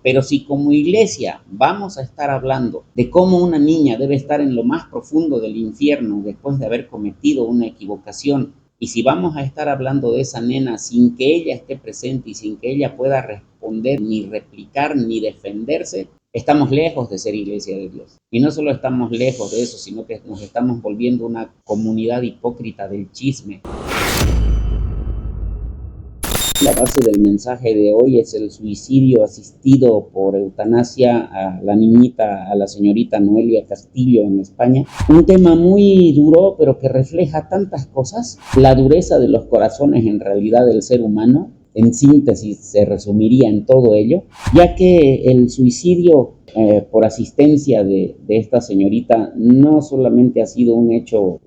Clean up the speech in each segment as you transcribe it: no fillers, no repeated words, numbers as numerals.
Pero si como iglesia vamos a estar hablando de cómo una niña debe estar en lo más profundo del infierno después de haber cometido una equivocación, y si vamos a estar hablando de esa nena sin que ella esté presente y sin que ella pueda responder, ni replicar, ni defenderse, estamos lejos de ser iglesia de Dios. Y no solo estamos lejos de eso, sino que nos estamos volviendo una comunidad hipócrita del chisme. La base del mensaje de hoy es el suicidio asistido por eutanasia a la niñita, a la señorita Noelia Castillo en España. Un tema muy duro, pero que refleja tantas cosas. La dureza de los corazones en realidad del ser humano, en síntesis, se resumiría en todo ello, ya que el suicidio por asistencia de esta señorita no solamente ha sido un hecho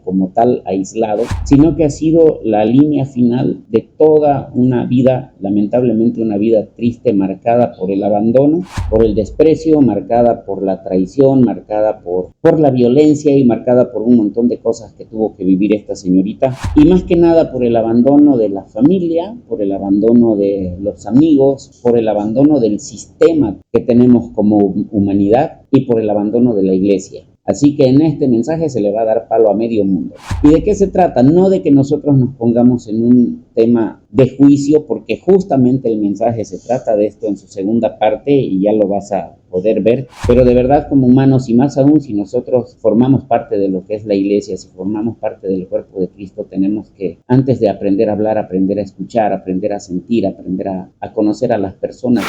como tal aislado, sino que ha sido la línea final de toda una vida, lamentablemente una vida triste, marcada por el abandono, por el desprecio, marcada por la traición, marcada por la violencia y marcada por un montón de cosas que tuvo que vivir esta señorita, y más que nada por el abandono de la familia, por el abandono de los amigos, por el abandono del sistema que tenemos como humanidad y por el abandono de la iglesia. Así que en este mensaje se le va a dar palo a medio mundo. ¿Y de qué se trata? No de que nosotros nos pongamos en un tema de juicio, porque justamente el mensaje se trata de esto en su segunda parte y ya lo vas a poder ver, pero de verdad como humanos, y más aún si nosotros formamos parte de lo que es la iglesia, si formamos parte del cuerpo de Cristo, tenemos que, antes de aprender a hablar, aprender a escuchar, aprender a sentir, aprender a conocer a las personas.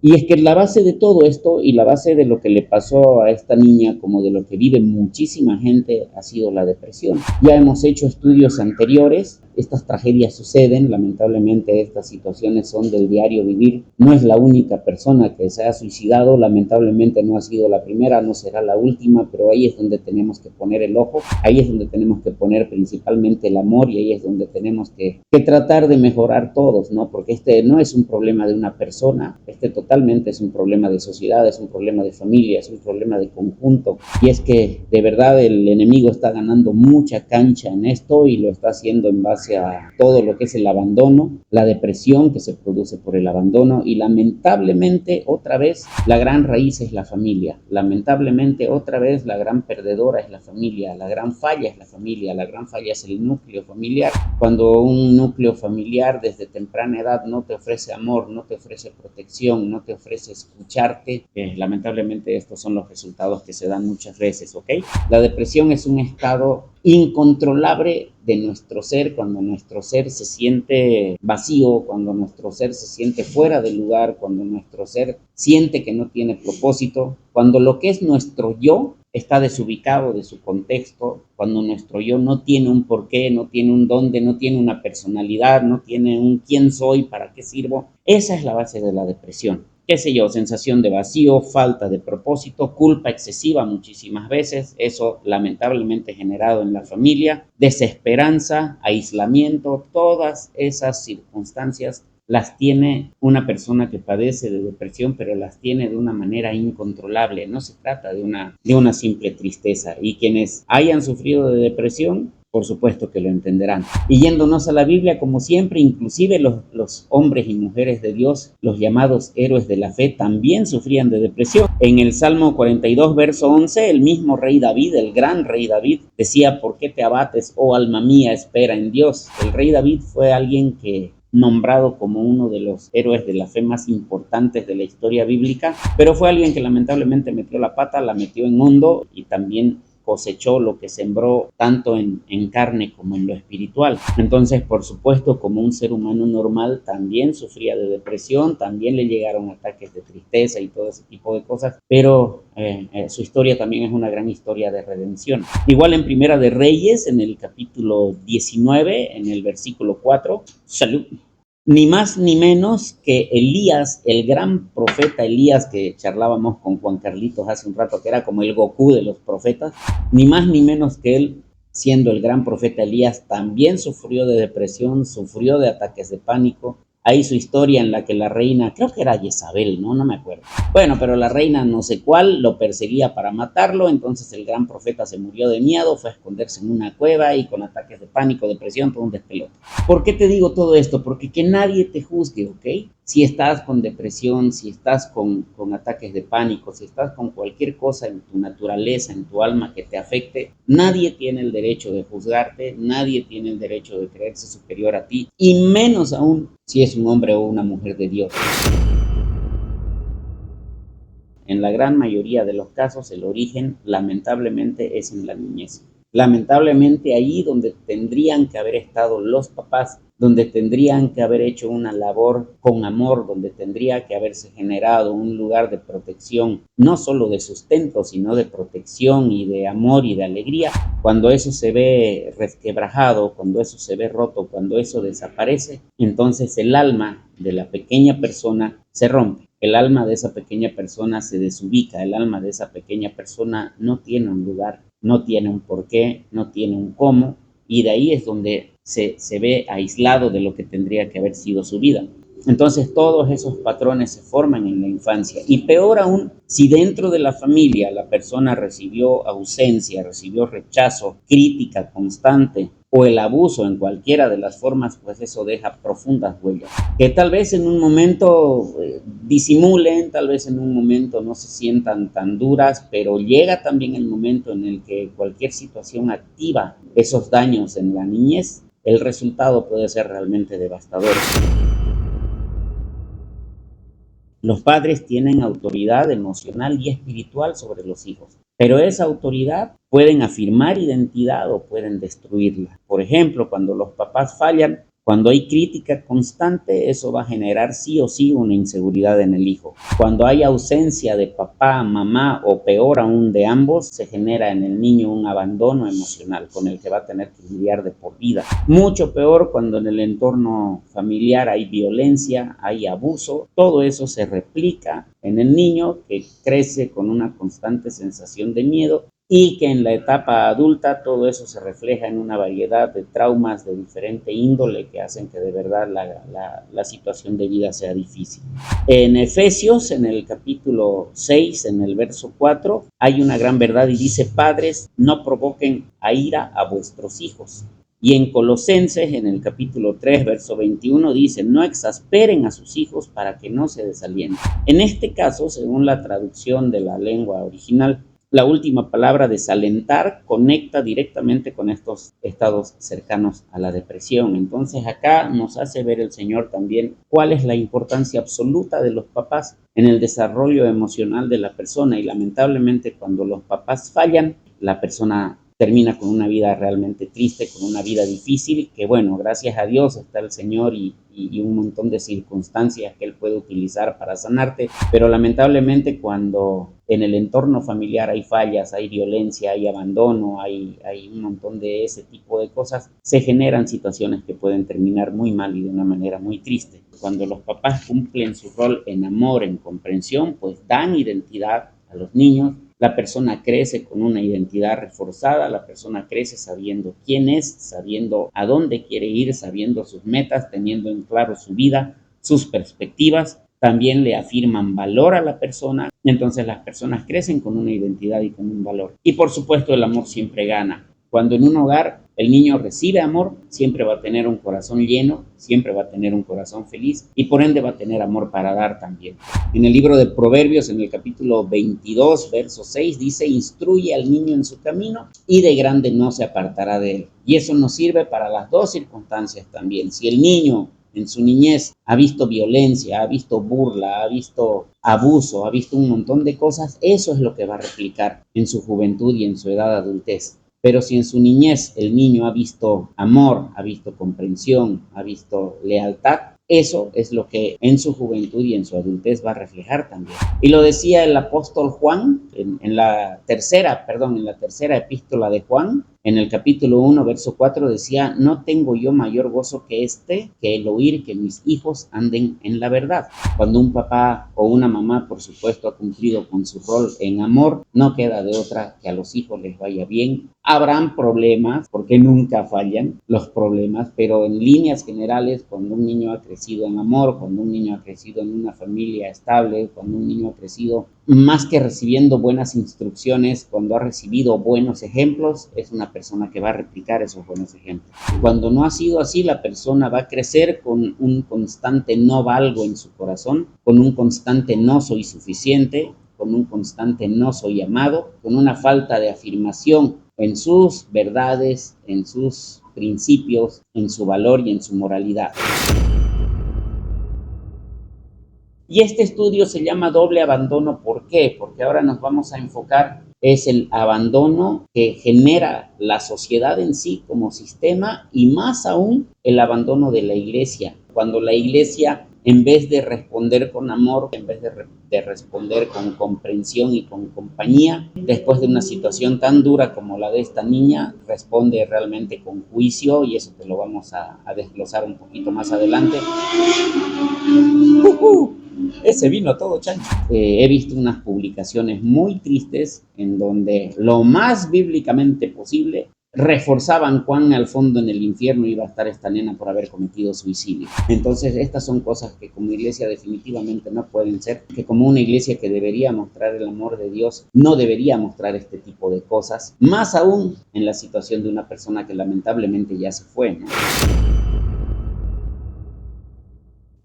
Y es que la base de todo esto y la base de lo que le pasó a esta niña, como de lo que vive muchísima gente, ha sido la depresión. Ya hemos hecho estudios anteriores, estas tragedias suceden, lamentablemente estas situaciones son del diario vivir. No es la única persona que se ha suicidado, lamentablemente no ha sido la primera, no será la última, pero ahí es donde tenemos que poner el ojo, ahí es donde tenemos que poner principalmente el amor y ahí es donde tenemos que tratar de mejorar todos, ¿no? Porque este no es un problema de una persona, totalmente es un problema de sociedad, es un problema de familia, es un problema de conjunto, y es que de verdad el enemigo está ganando mucha cancha en esto y lo está haciendo en base a todo lo que es el abandono, la depresión que se produce por el abandono, y lamentablemente otra vez la gran raíz es la familia, lamentablemente otra vez la gran perdedora es la familia, la gran falla es la familia, la gran falla es el núcleo familiar. Cuando un núcleo familiar desde temprana edad no te ofrece amor, no te ofrece protección, no te ofrece escucharte, lamentablemente estos son los resultados que se dan muchas veces, ¿ok? La depresión es un estado incontrolable de nuestro ser, cuando nuestro ser se siente vacío, cuando nuestro ser se siente fuera de lugar, cuando nuestro ser siente que no tiene propósito, cuando lo que es nuestro yo está desubicado de su contexto, cuando nuestro yo no tiene un porqué, no tiene un dónde, no tiene una personalidad, no tiene un quién soy, para qué sirvo. Esa es la base de la depresión. Qué sé yo, sensación de vacío, falta de propósito, culpa excesiva muchísimas veces, eso lamentablemente generado en la familia, desesperanza, aislamiento, todas esas circunstancias las tiene una persona que padece de depresión, pero las tiene de una manera incontrolable. No se trata de una simple tristeza, y quienes hayan sufrido de depresión, por supuesto que lo entenderán. Y yéndonos a la Biblia, como siempre, inclusive los hombres y mujeres de Dios, los llamados héroes de la fe, también sufrían de depresión. En el Salmo 42, verso 11, el mismo rey David, el gran rey David, decía: ¿por qué te abates, oh alma mía, espera en Dios? El rey David fue alguien que nombrado como uno de los héroes de la fe más importantes de la historia bíblica, pero fue alguien que lamentablemente metió la pata, la metió en hondo y también cosechó lo que sembró tanto en carne como en lo espiritual. Entonces, por supuesto, como un ser humano normal, también sufría de depresión, también le llegaron ataques de tristeza y todo ese tipo de cosas, pero su historia también es una gran historia de redención. Igual en Primera de Reyes, en el capítulo 19, en el versículo 4, salud. Ni más ni menos que Elías, el gran profeta Elías, que charlábamos con Juan Carlitos hace un rato, que era como el Goku de los profetas, ni más ni menos que él, siendo el gran profeta Elías, también sufrió de depresión, sufrió de ataques de pánico, Hay su historia en la que la reina, creo que era Jezabel, ¿no? No me acuerdo. Bueno, pero la reina no sé cuál lo perseguía para matarlo, entonces el gran profeta se murió de miedo, fue a esconderse en una cueva y con ataques de pánico, depresión, todo un despelote. ¿Por qué te digo todo esto? Porque que nadie te juzgue, ¿ok? Si estás con depresión, si estás con ataques de pánico, si estás con cualquier cosa en tu naturaleza, en tu alma que te afecte, nadie tiene el derecho de juzgarte, nadie tiene el derecho de creerse superior a ti, y menos aún si es un hombre o una mujer de Dios. En la gran mayoría de los casos, el origen lamentablemente es en la niñez. Lamentablemente ahí donde tendrían que haber estado los papás, donde tendrían que haber hecho una labor con amor, donde tendría que haberse generado un lugar de protección, no solo de sustento, sino de protección y de amor y de alegría. Cuando eso se ve resquebrajado, cuando eso se ve roto, cuando eso desaparece, entonces el alma de la pequeña persona se rompe. El alma de esa pequeña persona se desubica, el alma de esa pequeña persona no tiene un lugar, no tiene un porqué, no tiene un cómo, y de ahí es donde se ve aislado de lo que tendría que haber sido su vida. Entonces todos esos patrones se forman en la infancia, y peor aún, si dentro de la familia la persona recibió ausencia, recibió rechazo, crítica constante o el abuso en cualquiera de las formas, pues eso deja profundas huellas, que tal vez en un momento disimulen, tal vez en un momento no se sientan tan duras, pero llega también el momento en el que cualquier situación activa esos daños en la niñez, el resultado puede ser realmente devastador. Los padres tienen autoridad emocional y espiritual sobre los hijos, pero esa autoridad pueden afirmar identidad o pueden destruirla. Por ejemplo, cuando los papás fallan, cuando hay crítica constante, eso va a generar sí o sí una inseguridad en el hijo. Cuando hay ausencia de papá, mamá o peor aún de ambos, se genera en el niño un abandono emocional con el que va a tener que lidiar de por vida. Mucho peor cuando en el entorno familiar hay violencia, hay abuso, todo eso se replica en el niño que crece con una constante sensación de miedo y que en la etapa adulta todo eso se refleja en una variedad de traumas de diferente índole que hacen que de verdad la situación de vida sea difícil. En Efesios, en el capítulo 6, en el verso 4, hay una gran verdad y dice: padres, no provoquen a ira a vuestros hijos. Y en Colosenses, en el capítulo 3, verso 21, dice: no exasperen a sus hijos para que no se desalienten. En este caso, según la traducción de la lengua original, la última palabra, desalentar, conecta directamente con estos estados cercanos a la depresión. Entonces acá nos hace ver el Señor también cuál es la importancia absoluta de los papás en el desarrollo emocional de la persona, y lamentablemente cuando los papás fallan, la persona termina con una vida realmente triste, con una vida difícil, que bueno, gracias a Dios está el Señor y un montón de circunstancias que Él puede utilizar para sanarte, pero lamentablemente cuando en el entorno familiar hay fallas, hay violencia, hay abandono, hay un montón de ese tipo de cosas, se generan situaciones que pueden terminar muy mal y de una manera muy triste. Cuando los papás cumplen su rol en amor, en comprensión, pues dan identidad a los niños. La persona crece con una identidad reforzada, la persona crece sabiendo quién es, sabiendo a dónde quiere ir, sabiendo sus metas, teniendo en claro su vida, sus perspectivas. También le afirman valor a la persona, entonces las personas crecen con una identidad y con un valor. Y por supuesto el amor siempre gana. Cuando en un hogar el niño recibe amor, siempre va a tener un corazón lleno, siempre va a tener un corazón feliz y por ende va a tener amor para dar también. En el libro de Proverbios, en el capítulo 22, verso 6, dice: instruye al niño en su camino y de grande no se apartará de él. Y eso nos sirve para las dos circunstancias también. Si el niño en su niñez ha visto violencia, ha visto burla, ha visto abuso, ha visto un montón de cosas, eso es lo que va a replicar en su juventud y en su edad adultez. Pero si en su niñez el niño ha visto amor, ha visto comprensión, ha visto lealtad, eso es lo que en su juventud y en su adultez va a reflejar también. Y lo decía el apóstol Juan en la tercera epístola de Juan, En el capítulo 1, verso 4 decía, no tengo yo mayor gozo que el oír que mis hijos anden en la verdad. Cuando un papá o una mamá, por supuesto, ha cumplido con su rol en amor, no queda de otra que a los hijos les vaya bien. Habrán problemas, porque nunca fallan los problemas, pero en líneas generales, cuando un niño ha crecido en amor, cuando un niño ha crecido en una familia estable, cuando un niño ha crecido más que recibiendo buenas instrucciones, cuando ha recibido buenos ejemplos, es una persona que va a replicar esos buenos ejemplos. Cuando no ha sido así, la persona va a crecer con un constante no valgo en su corazón, con un constante no soy suficiente, con un constante no soy amado, con una falta de afirmación en sus verdades, en sus principios, en su valor y en su moralidad. Y este estudio se llama doble abandono. ¿Por qué? Porque ahora nos vamos a enfocar, es el abandono que genera la sociedad en sí como sistema y más aún el abandono de la iglesia. Cuando la iglesia, en vez de responder con amor, en vez de responder con comprensión y con compañía, después de una situación tan dura como la de esta niña, responde realmente con juicio, y eso te lo vamos a desglosar un poquito más adelante. Ese vino todo chancho. He visto unas publicaciones muy tristes en donde lo más bíblicamente posible reforzaban cuán al fondo en el infierno iba a estar esta nena por haber cometido suicidio. Entonces estas son cosas que como iglesia definitivamente no pueden ser, que como una iglesia que debería mostrar el amor de Dios no debería mostrar este tipo de cosas, más aún en la situación de una persona que lamentablemente ya se fue, ¿no?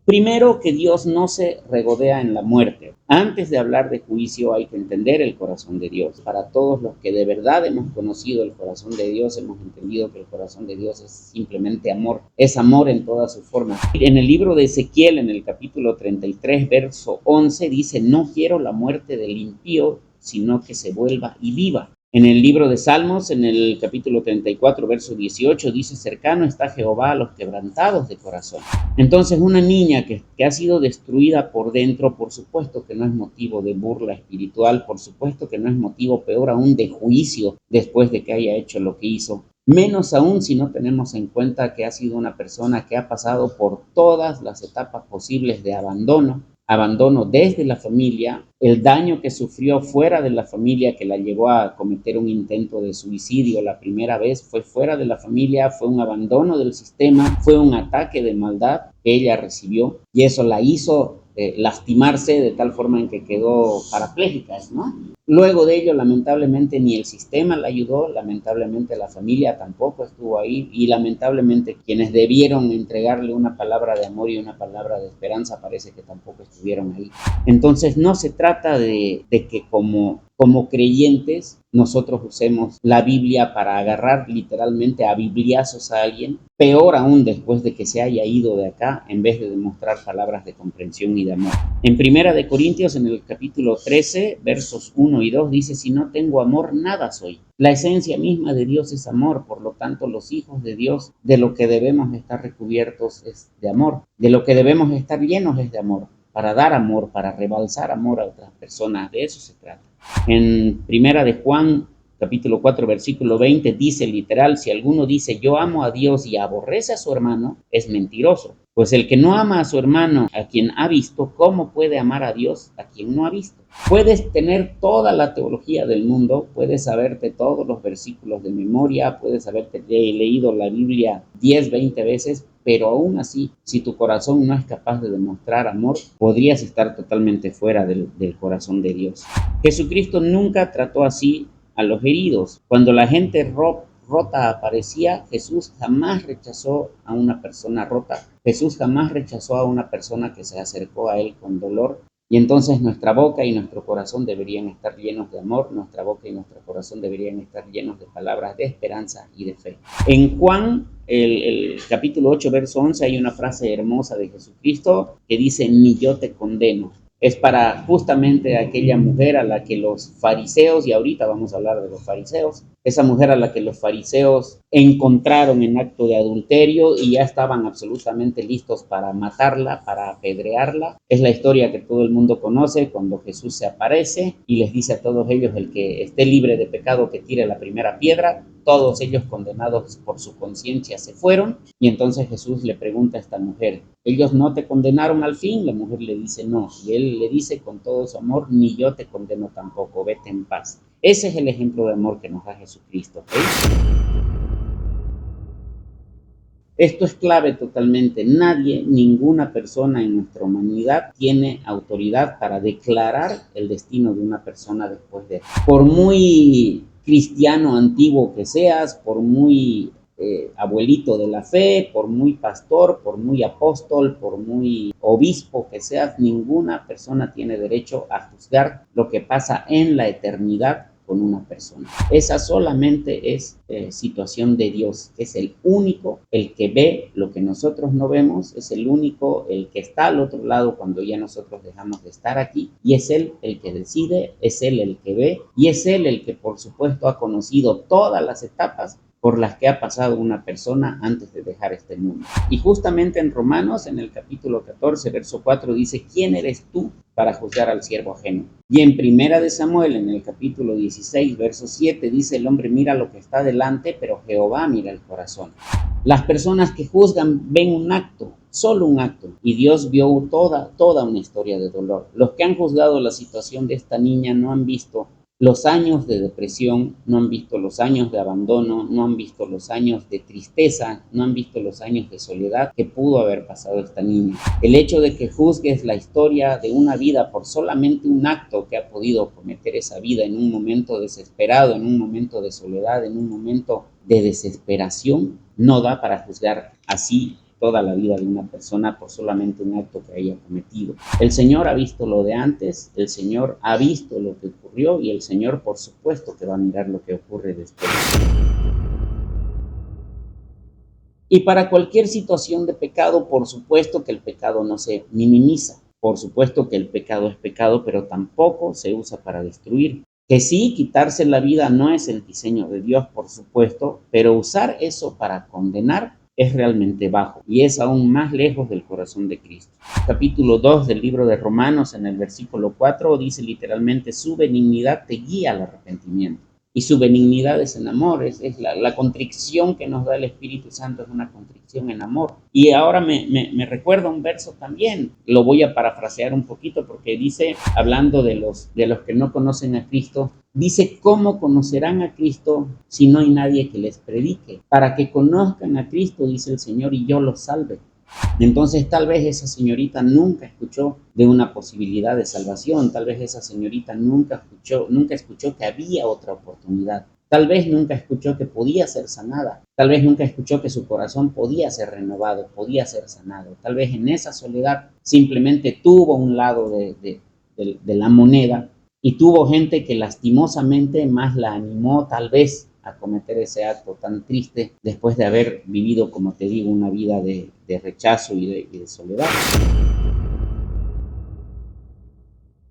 Primero, que Dios no se regodea en la muerte. Antes de hablar de juicio hay que entender el corazón de Dios. Para todos los que de verdad hemos conocido el corazón de Dios, hemos entendido que el corazón de Dios es simplemente amor. Es amor en todas sus formas. En el libro de Ezequiel, en el capítulo 33, verso 11, dice, no quiero la muerte del impío, sino que se vuelva y viva. En el libro de Salmos, en el capítulo 34, verso 18, dice, cercano está Jehová a los quebrantados de corazón. Entonces, una niña que ha sido destruida por dentro, por supuesto que no es motivo de burla espiritual, por supuesto que no es motivo, peor aún, de juicio después de que haya hecho lo que hizo. Menos aún si no tenemos en cuenta que ha sido una persona que ha pasado por todas las etapas posibles de abandono desde la familia, el daño que sufrió fuera de la familia que la llevó a cometer un intento de suicidio la primera vez, fue fuera de la familia, fue un abandono del sistema, fue un ataque de maldad que ella recibió y eso la hizo lastimarse de tal forma en que quedó parapléjica, ¿no? Luego de ello, lamentablemente, ni el sistema la ayudó, lamentablemente la familia tampoco estuvo ahí y lamentablemente quienes debieron entregarle una palabra de amor y una palabra de esperanza parece que tampoco estuvieron ahí. Entonces no se trata de que como creyentes nosotros usemos la Biblia para agarrar literalmente a bibliazos a alguien, peor aún después de que se haya ido de acá, en vez de demostrar palabras de comprensión y de amor. En Primera de Corintios, en el capítulo 13, versos 1 y 2, dice, si no tengo amor, nada soy. La esencia misma de Dios es amor, por lo tanto los hijos de Dios, de lo que debemos estar recubiertos es de amor, de lo que debemos estar llenos es de amor, para dar amor, para rebalsar amor a otras personas, de eso se trata. En Primera de Juan, capítulo 4, versículo 20, dice literal, si alguno dice yo amo a Dios y aborrece a su hermano, es mentiroso. Pues el que no ama a su hermano, a quien ha visto, ¿cómo puede amar a Dios a quien no ha visto? Puedes tener toda la teología del mundo, puedes saberte todos los versículos de memoria, puedes haberte leído la Biblia 10, 20 veces, pero aún así, si tu corazón no es capaz de demostrar amor, podrías estar totalmente fuera del corazón de Dios. Jesucristo nunca trató así a los heridos. Cuando la gente rota aparecía, Jesús jamás rechazó a una persona rota. Jesús jamás rechazó a una persona que se acercó a él con dolor. Y entonces nuestra boca y nuestro corazón deberían estar llenos de amor, nuestra boca y nuestro corazón deberían estar llenos de palabras de esperanza y de fe. En Juan, el capítulo 8, verso 11, hay una frase hermosa de Jesucristo que dice, ni yo te condeno. Es para justamente aquella mujer a la que los fariseos, y ahorita vamos a hablar de los fariseos, esa mujer a la que los fariseos encontraron en acto de adulterio y ya estaban absolutamente listos para matarla, para apedrearla. Es la historia que todo el mundo conoce cuando Jesús se aparece y les dice a todos ellos: el que esté libre de pecado que tire la primera piedra. Todos ellos, condenados por su conciencia, se fueron, y entonces Jesús le pregunta a esta mujer: ¿ellos no te condenaron al fin? La mujer le dice: no, y él le dice con todo su amor: ni yo te condeno tampoco, vete en paz. Ese es el ejemplo de amor que nos da Jesucristo, ¿ok? Esto es clave totalmente. Nadie, ninguna persona en nuestra humanidad tiene autoridad para declarar el destino de una persona después de... Por muy cristiano antiguo que seas, por muy abuelito de la fe, por muy pastor, por muy apóstol, por muy obispo que seas, ninguna persona tiene derecho a juzgar lo que pasa en la eternidad con una persona. Esa solamente es situación de Dios. Es el único, el que ve lo que nosotros no vemos, es el único, el que está al otro lado cuando ya nosotros dejamos de estar aquí, y es Él el que decide, es Él el que ve, y es Él el que por supuesto ha conocido todas las etapas por las que ha pasado una persona antes de dejar este mundo. Y justamente en Romanos, en el capítulo 14, verso 4, dice: ¿quién eres tú para juzgar al siervo ajeno? Y en Primera de Samuel, en el capítulo 16, verso 7, dice: el hombre mira lo que está delante, pero Jehová mira el corazón. Las personas que juzgan ven un acto, solo un acto, y Dios vio toda una historia de dolor. Los que han juzgado la situación de esta niña no han visto los años de depresión, no han visto los años de abandono, no han visto los años de tristeza, no han visto los años de soledad que pudo haber pasado esta niña. El hecho de que juzgues la historia de una vida por solamente un acto que ha podido cometer esa vida en un momento desesperado, en un momento de soledad, en un momento de desesperación, no da para juzgar así toda la vida de una persona por solamente un acto que haya cometido. El Señor ha visto lo de antes, el Señor ha visto lo que ocurrió, y el Señor por supuesto que va a mirar lo que ocurre después. Y para cualquier situación de pecado, por supuesto que el pecado no se minimiza. Por supuesto que el pecado es pecado, pero tampoco se usa para destruir. Que sí, quitarse la vida no es el diseño de Dios, por supuesto, pero usar eso para condenar es realmente bajo y es aún más lejos del corazón de Cristo. Capítulo 2 del libro de Romanos, en el versículo 4, dice literalmente: su benignidad te guía al arrepentimiento. Y su benignidad es en amor, es la contrición que nos da el Espíritu Santo, es una contrición en amor. Y ahora me recuerda un verso también, lo voy a parafrasear un poquito porque dice, hablando de los que no conocen a Cristo, dice: ¿cómo conocerán a Cristo si no hay nadie que les predique? Para que conozcan a Cristo, dice el Señor, y yo los salve. Entonces tal vez esa señorita nunca escuchó de una posibilidad de salvación, tal vez esa señorita nunca escuchó que había otra oportunidad, tal vez nunca escuchó que podía ser sanada, tal vez nunca escuchó que su corazón podía ser renovado, podía ser sanado, tal vez en esa soledad simplemente tuvo un lado de la moneda y tuvo gente que lastimosamente más la animó tal vez a cometer ese acto tan triste después de haber vivido, como te digo, una vida de rechazo y de soledad.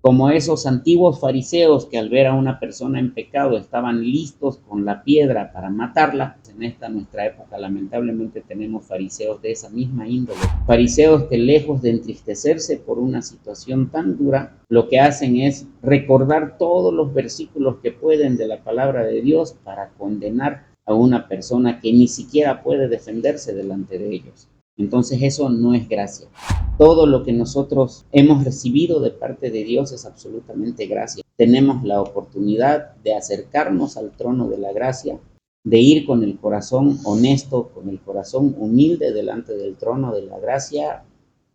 Como esos antiguos fariseos que al ver a una persona en pecado estaban listos con la piedra para matarla. En esta nuestra época lamentablemente tenemos fariseos de esa misma índole. Fariseos que lejos de entristecerse por una situación tan dura, lo que hacen es recordar todos los versículos que pueden de la palabra de Dios para condenar a una persona que ni siquiera puede defenderse delante de ellos. Entonces eso no es gracia. Todo lo que nosotros hemos recibido de parte de Dios es absolutamente gracia. Tenemos la oportunidad de acercarnos al trono de la gracia, de ir con el corazón honesto, con el corazón humilde delante del trono de la gracia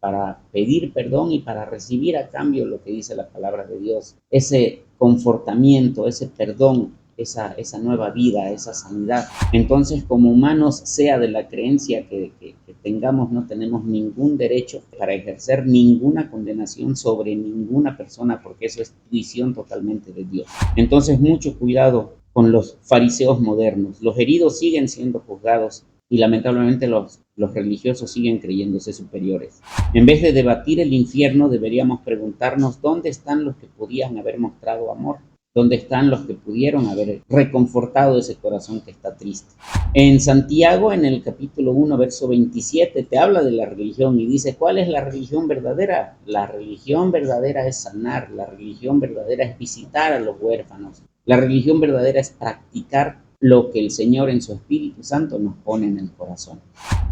para pedir perdón y para recibir a cambio lo que dice la palabra de Dios. Ese confortamiento, ese perdón, esa nueva vida, esa sanidad. Entonces, como humanos, sea de la creencia que tengamos, no tenemos ningún derecho para ejercer ninguna condenación sobre ninguna persona, porque eso es visión totalmente de Dios. Entonces, mucho cuidado con los fariseos modernos. Los heridos siguen siendo juzgados, y lamentablemente los religiosos siguen creyéndose superiores. En vez de debatir el infierno, deberíamos preguntarnos dónde están los que podían haber mostrado amor, dónde están los que pudieron haber reconfortado ese corazón que está triste. En Santiago, en el capítulo 1, verso 27, te habla de la religión y dice, ¿cuál es la religión verdadera? La religión verdadera es sanar, la religión verdadera es visitar a los huérfanos, la religión verdadera es practicar lo que el Señor en su Espíritu Santo nos pone en el corazón.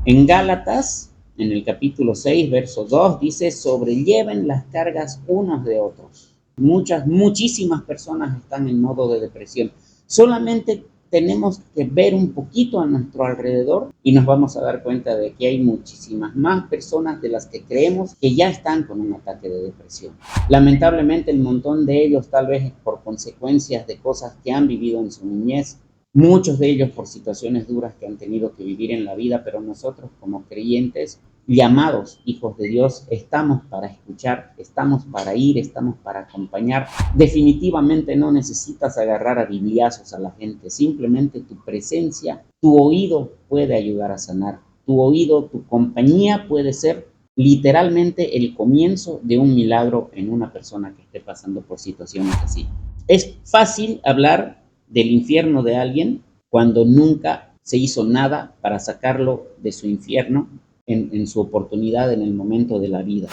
En Gálatas, en el capítulo 6, verso 2, dice, sobrelleven las cargas unos de otros. Muchísimas personas están en modo de depresión. Solamente tenemos que ver un poquito a nuestro alrededor y nos vamos a dar cuenta de que hay muchísimas más personas de las que creemos que ya están con un ataque de depresión. Lamentablemente el montón de ellos tal vez por consecuencias de cosas que han vivido en su niñez, muchos de ellos por situaciones duras que han tenido que vivir en la vida, pero nosotros como creyentes, llamados hijos de Dios, estamos para escuchar, estamos para ir, estamos para acompañar. Definitivamente no necesitas agarrar a bibliazos a la gente, simplemente tu presencia, tu oído puede ayudar a sanar, tu oído, tu compañía puede ser literalmente el comienzo de un milagro en una persona que esté pasando por situaciones así. Es fácil hablar del infierno de alguien cuando nunca se hizo nada para sacarlo de su infierno en su oportunidad en el momento de la vida.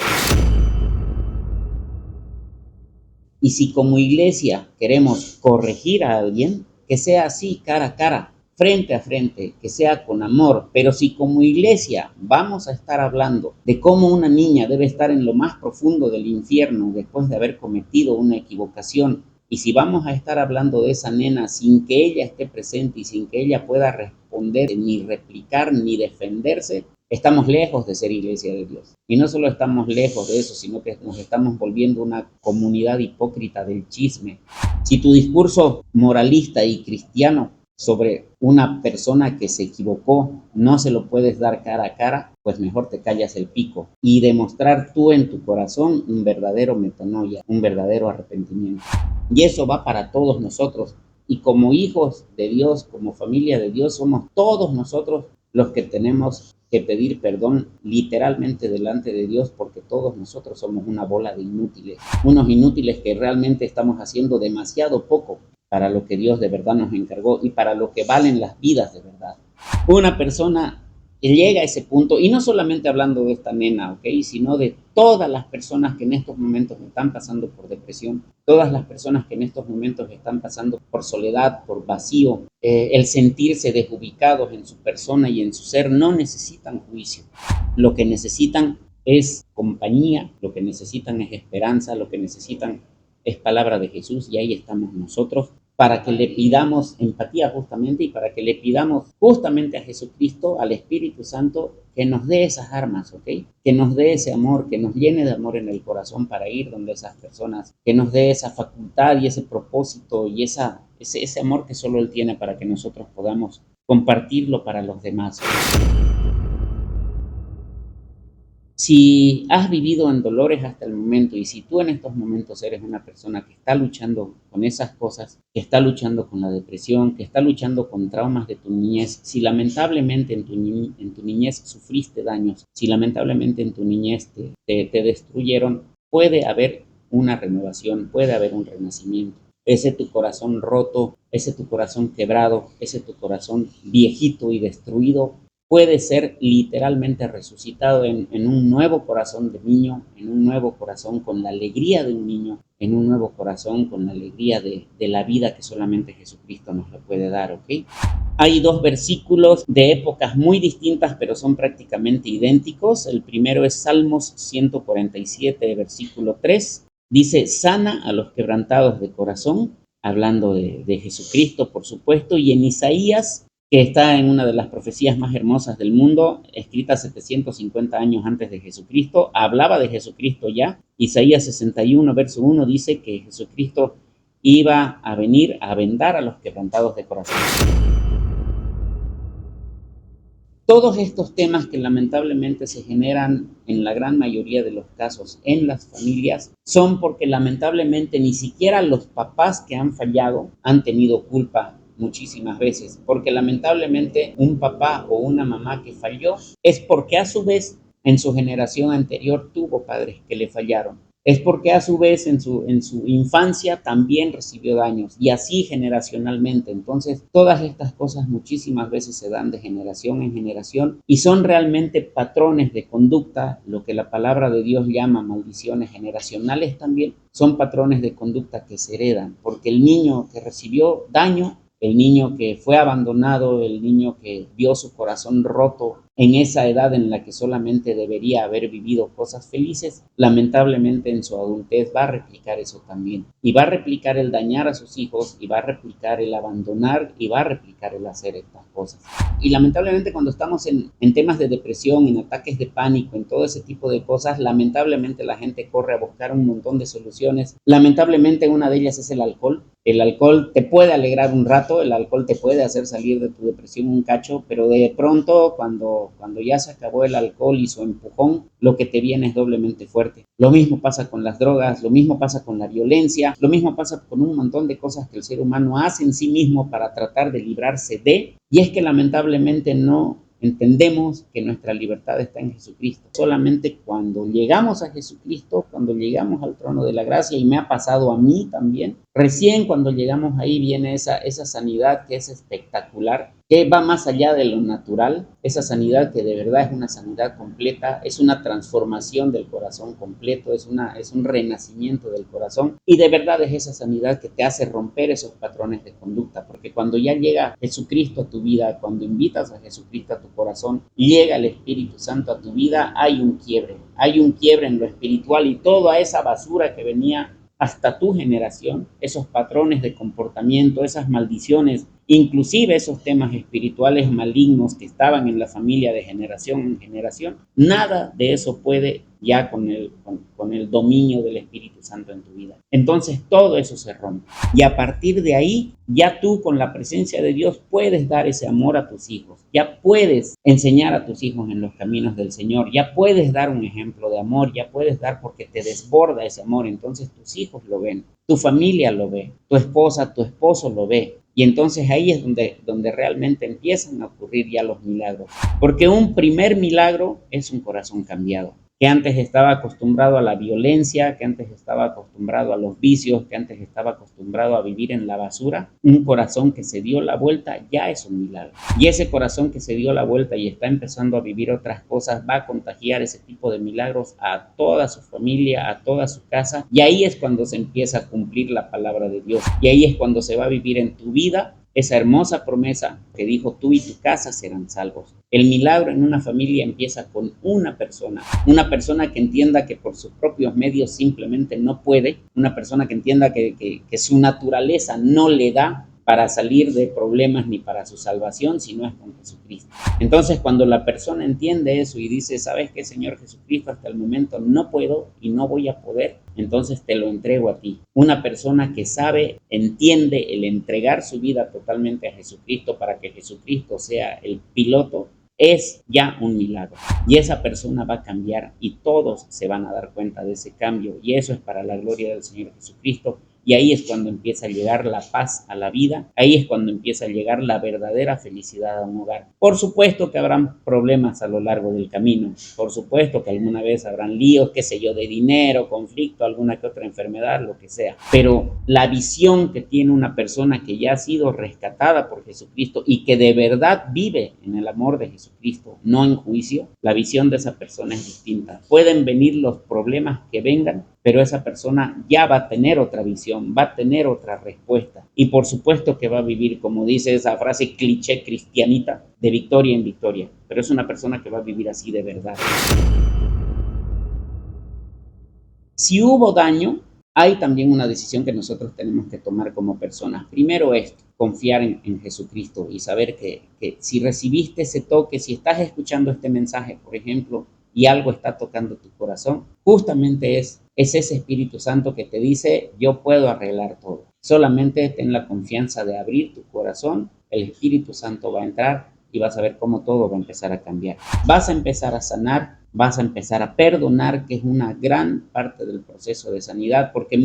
Y si como iglesia queremos corregir a alguien, que sea así, cara a cara, frente a frente, que sea con amor. Pero si como iglesia vamos a estar hablando de cómo una niña debe estar en lo más profundo del infierno después de haber cometido una equivocación, y si vamos a estar hablando de esa nena sin que ella esté presente y sin que ella pueda responder, ni replicar, ni defenderse, estamos lejos de ser iglesia de Dios. Y no solo estamos lejos de eso, sino que nos estamos volviendo una comunidad hipócrita del chisme. Si tu discurso moralista y cristiano sobre una persona que se equivocó no se lo puedes dar cara a cara, pues mejor te callas el pico y demostrar tú en tu corazón un verdadero metanoia, un verdadero arrepentimiento. Y eso va para todos nosotros. Y como hijos de Dios, como familia de Dios, somos todos nosotros los que tenemos que pedir perdón literalmente delante de Dios, porque todos nosotros somos una bola de inútiles, unos inútiles que realmente estamos haciendo demasiado poco para lo que Dios de verdad nos encargó y para lo que valen las vidas de verdad. Una persona que llega a ese punto, y no solamente hablando de esta nena, ¿ok?, sino de todas las personas que en estos momentos están pasando por depresión, todas las personas que en estos momentos están pasando por soledad, por vacío, el sentirse desubicados en su persona y en su ser, no necesitan juicio. Lo que necesitan es compañía, lo que necesitan es esperanza, lo que necesitan es palabra de Jesús, y ahí estamos nosotros para que le pidamos empatía justamente y para que le pidamos justamente a Jesucristo, al Espíritu Santo, que nos dé esas armas, ¿ok? Que nos dé ese amor, que nos llene de amor en el corazón para ir donde esas personas, que nos dé esa facultad y ese propósito y ese amor que solo Él tiene para que nosotros podamos compartirlo para los demás. Si has vivido en dolores hasta el momento y si tú en estos momentos eres una persona que está luchando con esas cosas, que está luchando con la depresión, que está luchando con traumas de tu niñez, si lamentablemente en tu niñez sufriste daños, si lamentablemente en tu niñez te destruyeron, puede haber una renovación, puede haber un renacimiento. Ese tu corazón roto, ese tu corazón quebrado, ese tu corazón viejito y destruido, puede ser literalmente resucitado en un nuevo corazón de niño, en un nuevo corazón con la alegría de un niño, en un nuevo corazón con la alegría de la vida que solamente Jesucristo nos lo puede dar, ¿ok? Hay dos versículos de épocas muy distintas, pero son prácticamente idénticos. El primero es Salmos 147, versículo 3. Dice, sana a los quebrantados de corazón, hablando de Jesucristo, por supuesto, y en Isaías, que está en una de las profecías más hermosas del mundo, escrita 750 años antes de Jesucristo, hablaba de Jesucristo ya. Isaías 61, verso 1, dice que Jesucristo iba a venir a vendar a los quebrantados de corazón. Todos estos temas que lamentablemente se generan en la gran mayoría de los casos en las familias son porque lamentablemente ni siquiera los papás que han fallado han tenido culpa muchísimas veces, porque lamentablemente un papá o una mamá que falló es porque a su vez en su generación anterior tuvo padres que le fallaron. Es porque a su vez en su infancia también recibió daños y así generacionalmente. Entonces, todas estas cosas muchísimas veces se dan de generación en generación y son realmente patrones de conducta, lo que la palabra de Dios llama maldiciones generacionales también, son patrones de conducta que se heredan, porque el niño que recibió daño, el niño que fue abandonado, el niño que vio su corazón roto en esa edad en la que solamente debería haber vivido cosas felices, lamentablemente en su adultez va a replicar eso también. Y va a replicar el dañar a sus hijos, y va a replicar el abandonar, y va a replicar el hacer estas cosas. Y lamentablemente cuando estamos en temas de depresión, en ataques de pánico, en todo ese tipo de cosas, lamentablemente la gente corre a buscar un montón de soluciones. Lamentablemente una de ellas es el alcohol. El alcohol te puede alegrar un rato, el alcohol te puede hacer salir de tu depresión un cacho, pero de pronto cuando ya se acabó el alcohol y su empujón, lo que te viene es doblemente fuerte. Lo mismo pasa con las drogas, lo mismo pasa con la violencia, lo mismo pasa con un montón de cosas que el ser humano hace en sí mismo para tratar de librarse de, y es que lamentablemente no entendemos que nuestra libertad está en Jesucristo. Solamente cuando llegamos a Jesucristo, cuando llegamos al trono de la gracia, y me ha pasado a mí también, recién cuando llegamos ahí viene esa sanidad que es espectacular, que va más allá de lo natural, esa sanidad que de verdad es una sanidad completa, es una transformación del corazón completo, es un renacimiento del corazón, y de verdad es esa sanidad que te hace romper esos patrones de conducta, porque cuando ya llega Jesucristo a tu vida, cuando invitas a Jesucristo a tu corazón, llega el Espíritu Santo a tu vida, hay un quiebre en lo espiritual, y toda esa basura que venía hasta tu generación, esos patrones de comportamiento, esas maldiciones, inclusive esos temas espirituales malignos que estaban en la familia de generación en generación, nada de eso puede ya con el dominio del Espíritu Santo en tu vida. Entonces todo eso se rompe. Y a partir de ahí, ya tú con la presencia de Dios puedes dar ese amor a tus hijos. Ya puedes enseñar a tus hijos en los caminos del Señor. Ya puedes dar un ejemplo de amor. Ya puedes dar porque te desborda ese amor. Entonces tus hijos lo ven. Tu familia lo ve. Tu esposa, tu esposo lo ve. Y entonces ahí es donde realmente empiezan a ocurrir ya los milagros. Porque un primer milagro es un corazón cambiado, que antes estaba acostumbrado a la violencia, que antes estaba acostumbrado a los vicios, que antes estaba acostumbrado a vivir en la basura. Un corazón que se dio la vuelta ya es un milagro. Y ese corazón que se dio la vuelta y está empezando a vivir otras cosas va a contagiar ese tipo de milagros a toda su familia, a toda su casa. Y ahí es cuando se empieza a cumplir la palabra de Dios. Y ahí es cuando se va a vivir en tu vida esa hermosa promesa que dijo: tú y tu casa serán salvos. El milagro en una familia empieza con una persona que entienda que por sus propios medios simplemente no puede, una persona que entienda que su naturaleza no le da para salir de problemas ni para su salvación, si no es con Jesucristo. Entonces, cuando la persona entiende eso y dice: ¿sabes qué, Señor Jesucristo? Hasta el momento no puedo y no voy a poder, entonces te lo entrego a ti. Una persona que sabe, entiende el entregar su vida totalmente a Jesucristo para que Jesucristo sea el piloto, es ya un milagro. Y esa persona va a cambiar y todos se van a dar cuenta de ese cambio. Y eso es para la gloria del Señor Jesucristo. Y ahí es cuando empieza a llegar la paz a la vida, ahí es cuando empieza a llegar la verdadera felicidad a un hogar. Por supuesto que habrán problemas a lo largo del camino, por supuesto que alguna vez habrán líos, qué sé yo, de dinero, conflicto, alguna que otra enfermedad, lo que sea. Pero la visión que tiene una persona que ya ha sido rescatada por Jesucristo y que de verdad vive en el amor de Jesucristo, no en juicio, la visión de esa persona es distinta. Pueden venir los problemas que vengan, pero esa persona ya va a tener otra visión, va a tener otra respuesta. Y por supuesto que va a vivir, como dice esa frase cliché cristianita, de victoria en victoria. Pero es una persona que va a vivir así de verdad. Si hubo daño, hay también una decisión que nosotros tenemos que tomar como personas. Primero es confiar en Jesucristo y saber que si recibiste ese toque, si estás escuchando este mensaje, por ejemplo, y algo está tocando tu corazón, justamente es ese Espíritu Santo que te dice: yo puedo arreglar todo. Solamente ten la confianza de abrir tu corazón, el Espíritu Santo va a entrar y vas a ver cómo todo va a empezar a cambiar. Vas a empezar a sanar, vas a empezar a perdonar, que es una gran parte del proceso de sanidad, porque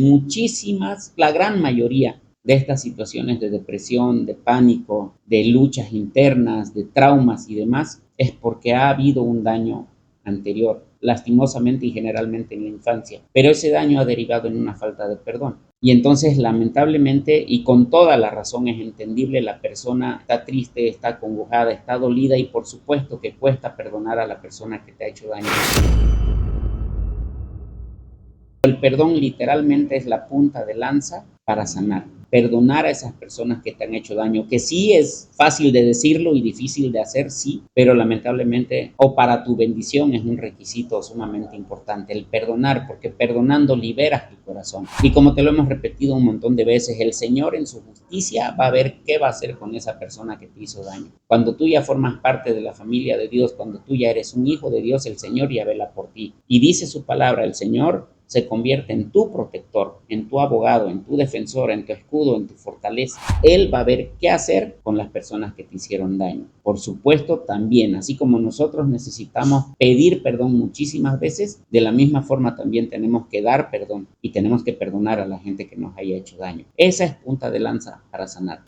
la gran mayoría de estas situaciones de depresión, de pánico, de luchas internas, de traumas y demás, es porque ha habido un daño anterior, lastimosamente y generalmente en la infancia, pero ese daño ha derivado en una falta de perdón. Y entonces, lamentablemente, y con toda la razón es entendible, la persona está triste, está acongojada, está dolida y por supuesto que cuesta perdonar a la persona que te ha hecho daño. El perdón literalmente es la punta de lanza para sanar. Perdonar a esas personas que te han hecho daño, que sí es fácil de decirlo y difícil de hacer, sí, pero lamentablemente, o para tu bendición, es un requisito sumamente importante, el perdonar, porque perdonando liberas tu corazón. Y como te lo hemos repetido un montón de veces, el Señor en su justicia va a ver qué va a hacer con esa persona que te hizo daño. Cuando tú ya formas parte de la familia de Dios, cuando tú ya eres un hijo de Dios, el Señor ya vela por ti. Y dice su palabra, el Señor se convierte en tu protector, en tu abogado, en tu defensor, en tu escudo, en tu fortaleza. Él va a ver qué hacer con las personas que te hicieron daño. Por supuesto, también, así como nosotros necesitamos pedir perdón muchísimas veces, de la misma forma también tenemos que dar perdón y tenemos que perdonar a la gente que nos haya hecho daño. Esa es punta de lanza para sanar.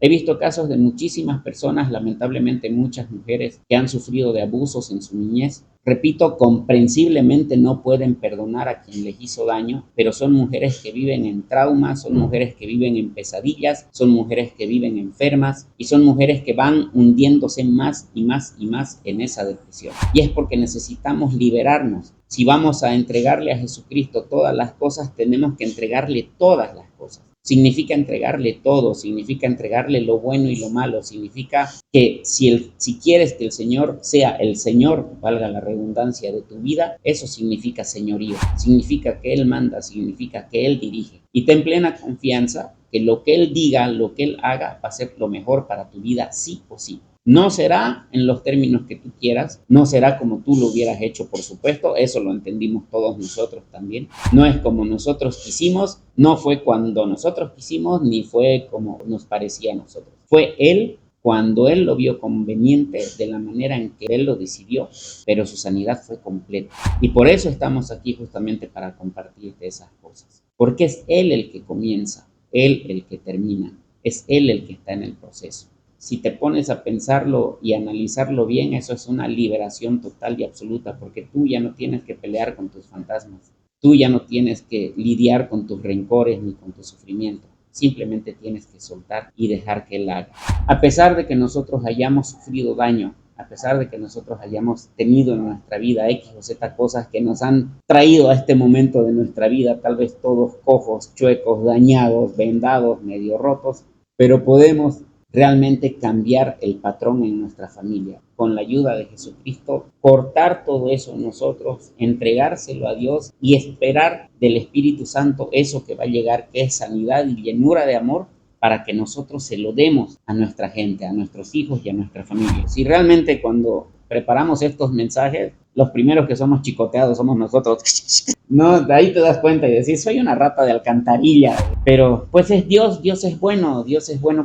He visto casos de muchísimas personas, lamentablemente muchas mujeres, que han sufrido de abusos en su niñez. Repito, comprensiblemente no pueden perdonar a quien les hizo daño, pero son mujeres que viven en traumas, son mujeres que viven en pesadillas, son mujeres que viven enfermas y son mujeres que van hundiéndose más y más y más en esa depresión. Y es porque necesitamos liberarnos. Si vamos a entregarle a Jesucristo todas las cosas, tenemos que entregarle todas las cosas. Significa entregarle todo, significa entregarle lo bueno y lo malo, significa que si quieres que el Señor sea el Señor, valga la redundancia, de tu vida, eso significa señorío, significa que Él manda, significa que Él dirige. Y ten plena confianza que lo que Él diga, lo que Él haga, va a ser lo mejor para tu vida, sí o sí. No será en los términos que tú quieras, no será como tú lo hubieras hecho, por supuesto, eso lo entendimos todos nosotros también. No es como nosotros quisimos, no fue cuando nosotros quisimos, ni fue como nos parecía a nosotros. Fue Él cuando Él lo vio conveniente, de la manera en que Él lo decidió, pero su sanidad fue completa. Y por eso estamos aquí justamente para compartirte esas cosas. Porque es Él el que comienza, Él el que termina, es Él el que está en el proceso. Si te pones a pensarlo y analizarlo bien, eso es una liberación total y absoluta, porque tú ya no tienes que pelear con tus fantasmas, tú ya no tienes que lidiar con tus rencores ni con tu sufrimiento, simplemente tienes que soltar y dejar que Él haga. A pesar de que nosotros hayamos sufrido daño, a pesar de que nosotros hayamos tenido en nuestra vida X o Z cosas que nos han traído a este momento de nuestra vida, tal vez todos cojos, chuecos, dañados, vendados, medio rotos, pero podemos realmente cambiar el patrón en nuestra familia. Con la ayuda de Jesucristo, cortar todo eso en nosotros, entregárselo a Dios y esperar del Espíritu Santo eso que va a llegar, que es sanidad y llenura de amor, para que nosotros se lo demos a nuestra gente, a nuestros hijos y a nuestra familia. Si realmente cuando preparamos estos mensajes, los primeros que somos chicoteados somos nosotros. No, de ahí te das cuenta y decís, soy una rata de alcantarilla. Pero pues es Dios, Dios es bueno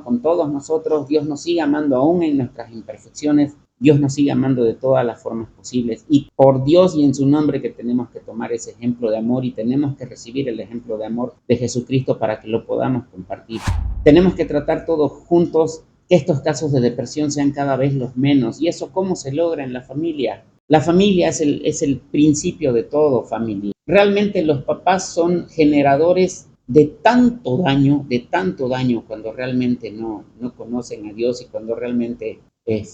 con todos nosotros. Dios nos sigue amando aún en nuestras imperfecciones. Dios nos sigue amando de todas las formas posibles. Y por Dios y en su nombre que tenemos que tomar ese ejemplo de amor y tenemos que recibir el ejemplo de amor de Jesucristo para que lo podamos compartir. Tenemos que tratar todos juntos que estos casos de depresión sean cada vez los menos. ¿Y eso cómo se logra en la familia? La familia es el principio de todo, familia. Realmente los papás son generadores de tanto daño cuando realmente no conocen a Dios y cuando realmente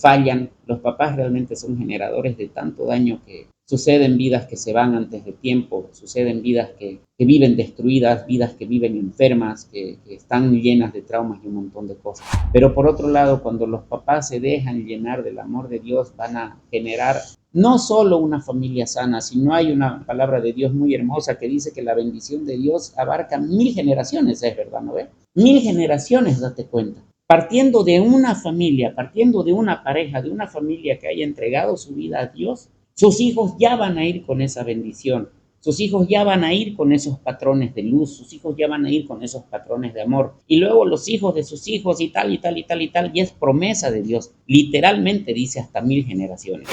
fallan. Los papás realmente son generadores de tanto daño que suceden vidas que se van antes de tiempo, suceden vidas que viven destruidas, vidas que viven enfermas, que están llenas de traumas y un montón de cosas. Pero por otro lado, cuando los papás se dejan llenar del amor de Dios, van a generar no solo una familia sana, sino hay una palabra de Dios muy hermosa que dice que la bendición de Dios abarca 1000 generaciones, es verdad, ¿no ve? 1000 generaciones, date cuenta. Partiendo de una familia, partiendo de una pareja, de una familia que haya entregado su vida a Dios, sus hijos ya van a ir con esa bendición, sus hijos ya van a ir con esos patrones de luz, sus hijos ya van a ir con esos patrones de amor. Y luego los hijos de sus hijos y tal, y tal, y tal, y tal, y es promesa de Dios. Literalmente dice hasta 1000 generaciones.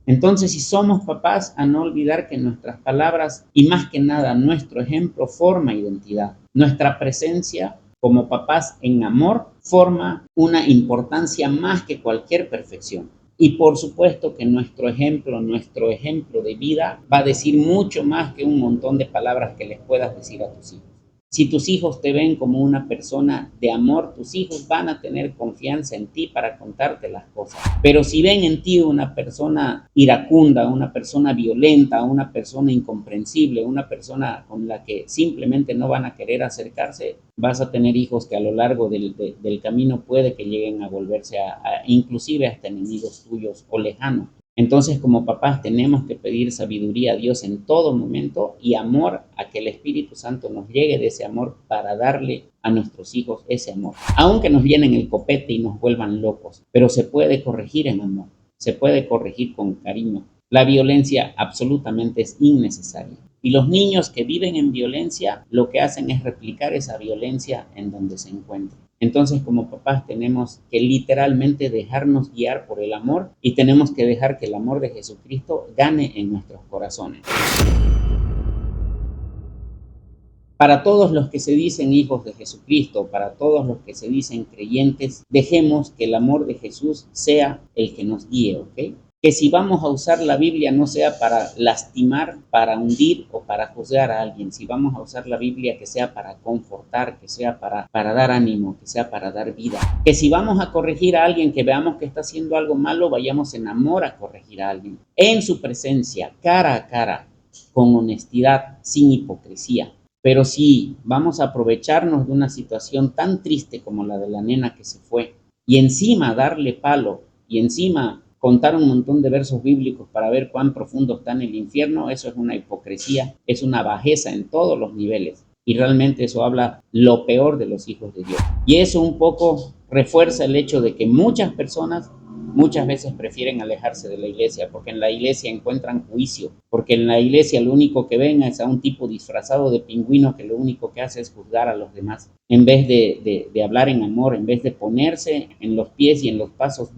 Entonces, si somos papás, a no olvidar que nuestras palabras y más que nada nuestro ejemplo forma identidad. Nuestra presencia como papás en amor forma una importancia más que cualquier perfección. Y por supuesto que nuestro ejemplo de vida va a decir mucho más que un montón de palabras que les puedas decir a tus hijos. Si tus hijos te ven como una persona de amor, tus hijos van a tener confianza en ti para contarte las cosas. Pero si ven en ti una persona iracunda, una persona violenta, una persona incomprensible, una persona con la que simplemente no van a querer acercarse, vas a tener hijos que a lo largo del camino puede que lleguen a volverse inclusive hasta enemigos tuyos o lejanos. Entonces, como papás, tenemos que pedir sabiduría a Dios en todo momento y amor, a que el Espíritu Santo nos llegue de ese amor para darle a nuestros hijos ese amor. Aunque nos llenen el copete y nos vuelvan locos, pero se puede corregir en amor, se puede corregir con cariño. La violencia absolutamente es innecesaria. Y los niños que viven en violencia, lo que hacen es replicar esa violencia en donde se encuentran. Entonces, como papás, tenemos que literalmente dejarnos guiar por el amor y tenemos que dejar que el amor de Jesucristo gane en nuestros corazones. Para todos los que se dicen hijos de Jesucristo, para todos los que se dicen creyentes, dejemos que el amor de Jesús sea el que nos guíe, ¿ok? Que si vamos a usar la Biblia no sea para lastimar, para hundir o para juzgar a alguien. Si vamos a usar la Biblia, que sea para confortar, que sea para dar ánimo, que sea para dar vida. Que si vamos a corregir a alguien que veamos que está haciendo algo malo, vayamos en amor a corregir a alguien. En su presencia, cara a cara, con honestidad, sin hipocresía. Pero si vamos a aprovecharnos de una situación tan triste como la de la nena que se fue, y encima darle palo, y encima contar un montón de versos bíblicos para ver cuán profundo está en el infierno, eso es una hipocresía, es una bajeza en todos los niveles. Y realmente eso habla lo peor de los hijos de Dios. Y eso un poco refuerza el hecho de que muchas personas muchas veces prefieren alejarse de la iglesia, porque en la iglesia encuentran juicio, porque en la iglesia lo único que ven es a un tipo disfrazado de pingüino que lo único que hace es juzgar a los demás, en vez de hablar en amor, en vez de ponerse en los pies y en los pasos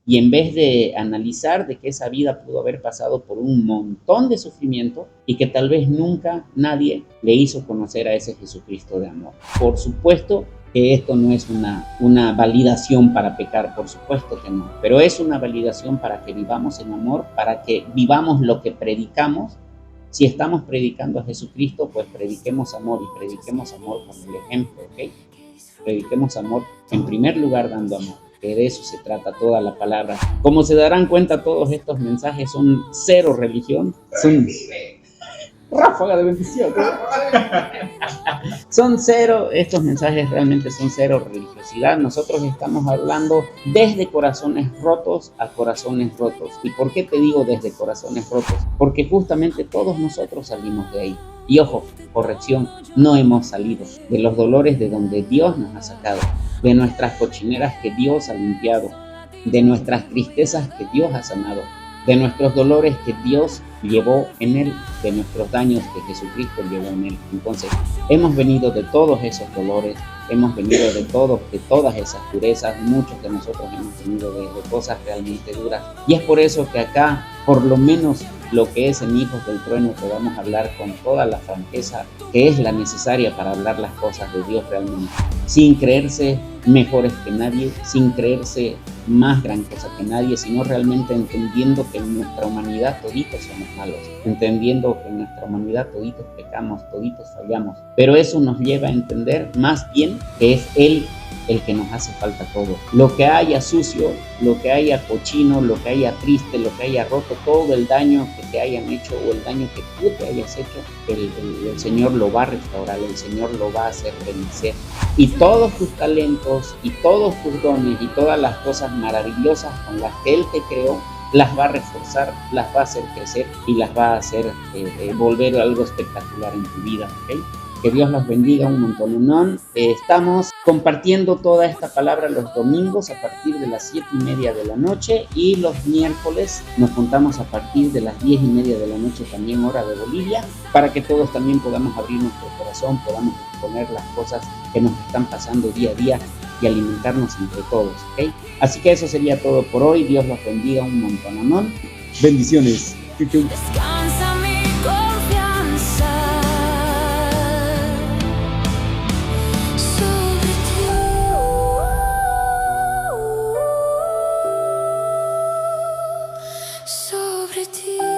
y en vez de analizar de que esa vida pudo haber pasado por un montón de sufrimiento y que tal vez nunca nadie le hizo conocer a ese Jesucristo de amor. Por supuesto que esto no es una validación para pecar, por supuesto que no, pero es una validación para que vivamos en amor, para que vivamos lo que predicamos. Si estamos predicando a Jesucristo, pues prediquemos amor y prediquemos amor con el ejemplo, ¿ok? Prediquemos amor en primer lugar dando amor, que de eso se trata toda la palabra. Como se darán cuenta, todos estos mensajes son cero religión, son ráfaga de bendición. Son cero, estos mensajes realmente son cero religiosidad. Nosotros estamos hablando desde corazones rotos a corazones rotos. ¿Y por qué te digo desde corazones rotos? Porque justamente todos nosotros salimos de ahí. Y ojo, corrección, no hemos salido de los dolores de donde Dios nos ha sacado, de nuestras cochineras que Dios ha limpiado, de nuestras tristezas que Dios ha sanado, de nuestros dolores que Dios llevó en Él, de nuestros daños que Jesucristo llevó en Él. Entonces, hemos venido de todos esos dolores, hemos venido de todas esas durezas, muchos de nosotros hemos venido de cosas realmente duras. Y es por eso que acá, por lo menos lo que es en Hijos del Trueno, podamos hablar con toda la franqueza que es la necesaria para hablar las cosas de Dios realmente, sin creerse mejores que nadie, sin creerse más gran cosa que nadie, sino realmente entendiendo que en nuestra humanidad toditos somos malos, entendiendo que en nuestra humanidad toditos pecamos, toditos fallamos, pero eso nos lleva a entender más bien que es Él el que nos hace falta todo. Lo que haya sucio, lo que haya cochino, lo que haya triste, lo que haya roto, todo el daño que te hayan hecho o el daño que tú te hayas hecho, el Señor lo va a restaurar, el Señor lo va a hacer vencer. Y todos tus talentos y todos tus dones y todas las cosas maravillosas con las que Él te creó, las va a reforzar, las va a hacer crecer y las va a hacer volver algo espectacular en tu vida, ¿ok? Que Dios los bendiga un montón. Estamos compartiendo toda esta palabra los domingos a partir de las 7:30 de la noche y los miércoles nos juntamos a partir de las 10:30 de la noche, también hora de Bolivia, para que todos también podamos abrir nuestro corazón, podamos exponer las cosas que nos están pasando día a día y alimentarnos entre todos, ¿ok? Así que eso sería todo por hoy. Dios los bendiga un montón. Bendiciones. Chu, chu. Descansa mi confianza sobre ti, sobre ti.